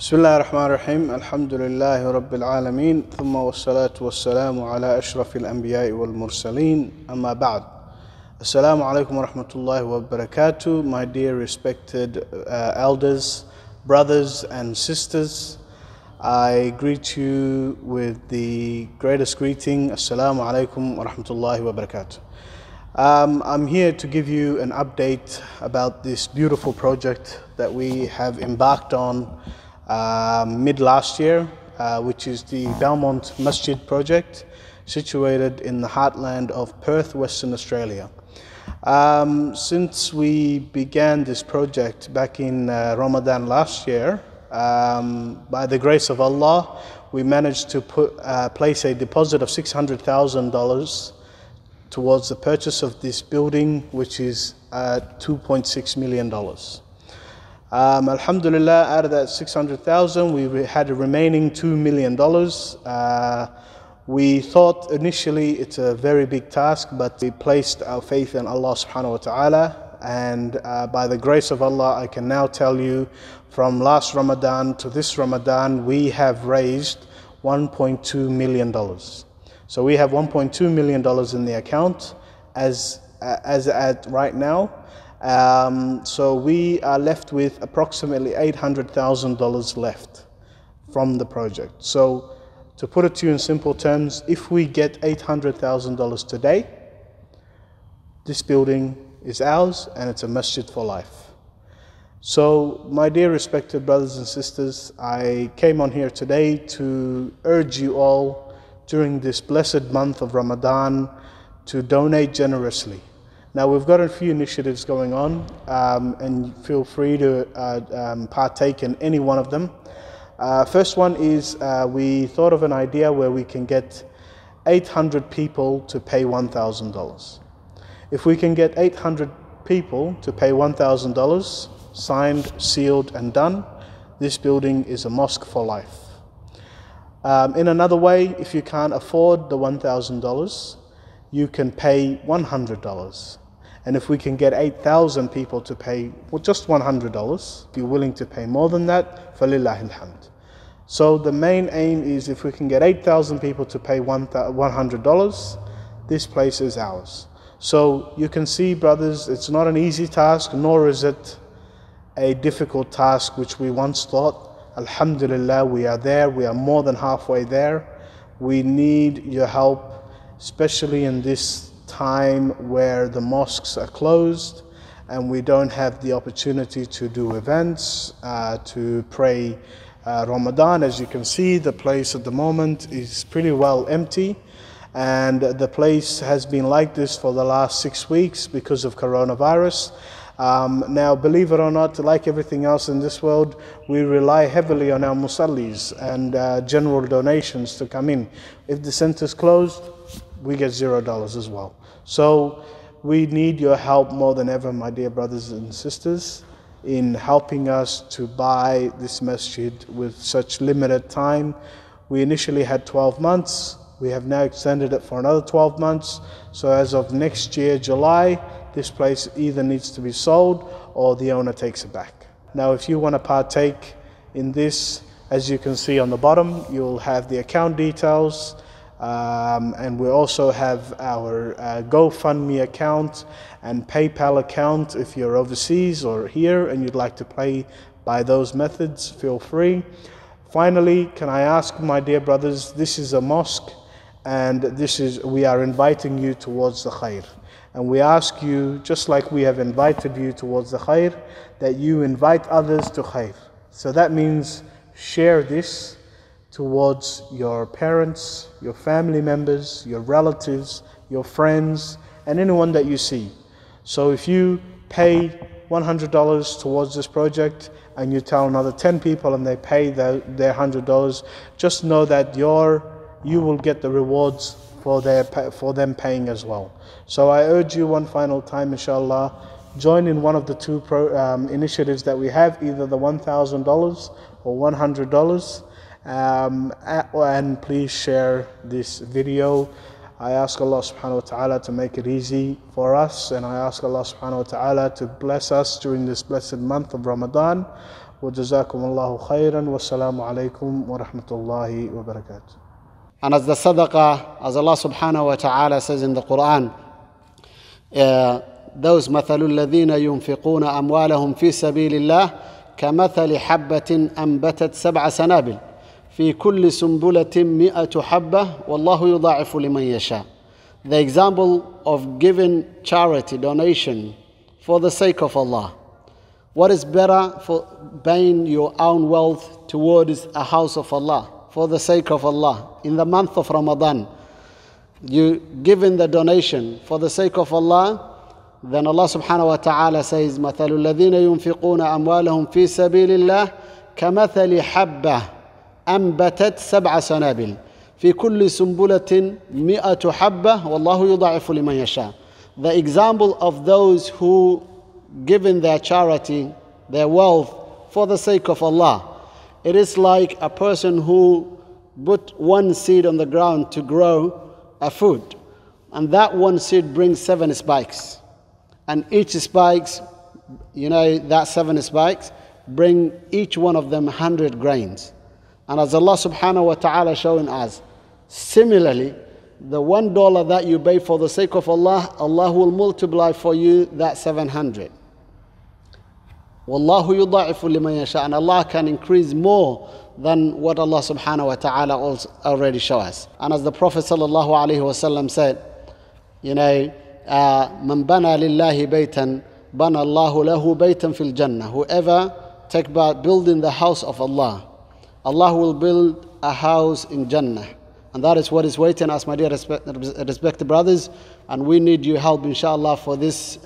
بسم الله الرحمن الرحيم الحمد لله رب العالمين ثم والصلاة والسلام على أشرف الأنبياء والمرسلين أما بعد. Assalamu alaikum wa rahmatullahi wa barakatuh. My dear respected elders, brothers and sisters, I greet you with the greatest greeting. Assalamu alaikum wa rahmatullahi wa barakatuh. I'm here to give you an update about this beautiful project that we have embarked on mid last year, which is the Belmont Masjid project, situated in the heartland of Perth, Western Australia. Since we began this project back in Ramadan last year, by the grace of Allah, we managed to place a deposit of $600,000 towards the purchase of this building, which is $2.6 million. Alhamdulillah, out of that 600,000, we had a remaining $2 million. We thought initially it's a very big task, but we placed our faith in Allah subhanahu wa ta'ala, and by the grace of Allah, I can now tell you, from last Ramadan to this Ramadan, we have raised $1.2 million. So we have $1.2 million in the account as at right now. So we are left with approximately $800,000 left from the project. So to put it to you in simple terms, if we get $800,000 today, this building is ours and it's a masjid for life. So my dear respected brothers and sisters, I came on here today to urge you all during this blessed month of Ramadan to donate generously. Now, we've got a few initiatives going on, and feel free to partake in any one of them. First one is we thought of an idea where we can get 800 people to pay $1,000. If we can get 800 people to pay $1,000, signed, sealed and done, this building is a mosque for life. In another way, if you can't afford the $1,000, you can pay $100. And if we can get 8,000 people to pay just $100, if you're willing to pay more than that, فَلِلَّهِ الْحَمْدِ. So the main aim is if we can get 8,000 people to pay $100, this place is ours. So you can see, brothers, it's not an easy task, nor is it a difficult task, which we once thought. Alhamdulillah, we are there, we are more than halfway there. We need your help, especially in this time where the mosques are closed and we don't have the opportunity to do events, to pray Ramadan. As you can see, the place at the moment is pretty well empty, and the place has been like this for the last 6 weeks because of coronavirus. Now, believe it or not, like everything else in this world, we rely heavily on our musallis and general donations to come in. If the center's closed, we get $0 as well. So we need your help more than ever, my dear brothers and sisters, in helping us to buy this masjid with such limited time. We initially had 12 months. We have now extended it for another 12 months. So as of next year, July, this place either needs to be sold or the owner takes it back. Now, if you want to partake in this, as you can see on the bottom, you'll have the account details. And we also have our GoFundMe account and PayPal account. If you're overseas or here and you'd like to pay by those methods, feel free. Finally, can I ask, my dear brothers, this is a mosque, and we are inviting you towards the khair. And we ask you, just like we have invited you towards the khair, that you invite others to khair. So that means share this towards your parents, your family members, your relatives, your friends, and anyone that you see. So if you pay $100 towards this project and you tell another 10 people and they pay their $100, just know that you will get the rewards for them paying as well. So I urge you one final time, inshallah, join in one of the two initiatives that we have, either the $1,000 or $100. And please share this video. I ask Allah subhanahu wa ta'ala to make it easy for us, and I ask Allah subhanahu wa ta'ala to bless us during this blessed month of Ramadan. وجزاكم الله خيرا والسلام عليكم ورحمة الله وبركاته. And as the sadaqah, as Allah subhanahu wa ta'ala says in the Quran, those مثل الذين ينفقون أموالهم في سبيل الله كمثل حبة أنبتت 7 سنابل في كل سنبلة 100 حبة والله يضاعف لمن يشاء. The example of giving charity, donation for the sake of Allah. What is better for paying your own wealth towards a house of Allah for the sake of Allah in the month of Ramadan? You giving the donation for the sake of Allah, then Allah subhanahu wa ta'ala says, مثل الذين ينفقون أموالهم في سبيل الله كمثل حبة أنبتت 7 سنابل في كل سنبلة 100 حبة والله يضاعف لمن يشاء. The example of those who giving their charity, their wealth for the sake of Allah, it is like a person who put one seed on the ground to grow a food, and that one seed brings 7 spikes, and each spikes, that 7 spikes bring each one of them 100 grains. And as Allah subhanahu wa ta'ala showing us, similarly, the $1 that you pay for the sake of Allah, Allah will multiply for you that 700. Wallahu yudha'ifu liman yasha, and Allah can increase more than what Allah subhanahu wa ta'ala already show us. And as the Prophet sallallahu alaihi wasallam said, man bana lillahi baytan bana Allahu lahu baytan fil jannah. Whoever take about building the house of Allah, Allah will build a house in Jannah. And that is what is waiting us, my dear respected brothers. And we need your help, inshallah, for this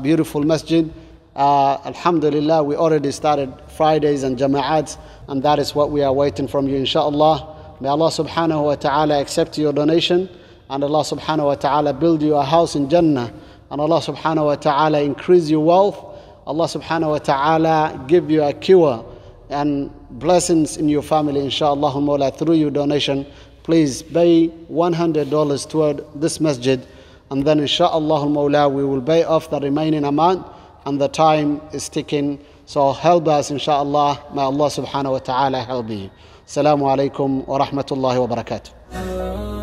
beautiful masjid. Alhamdulillah, we already started Fridays and Jama'ats, and that is what we are waiting from you, inshallah. May Allah subhanahu wa ta'ala accept your donation, and Allah subhanahu wa ta'ala build you a house in Jannah, and Allah subhanahu wa ta'ala increase your wealth. Allah subhanahu wa ta'ala give you a cure and blessings in your family, inshallah, through your donation. Please pay $100 toward this masjid, and then inshallah we will pay off the remaining amount, and the time is ticking. So help us, inshallah. May Allah subhanahu wa ta'ala help you. Assalamu alaikum wa rahmatullahi wa barakatuh.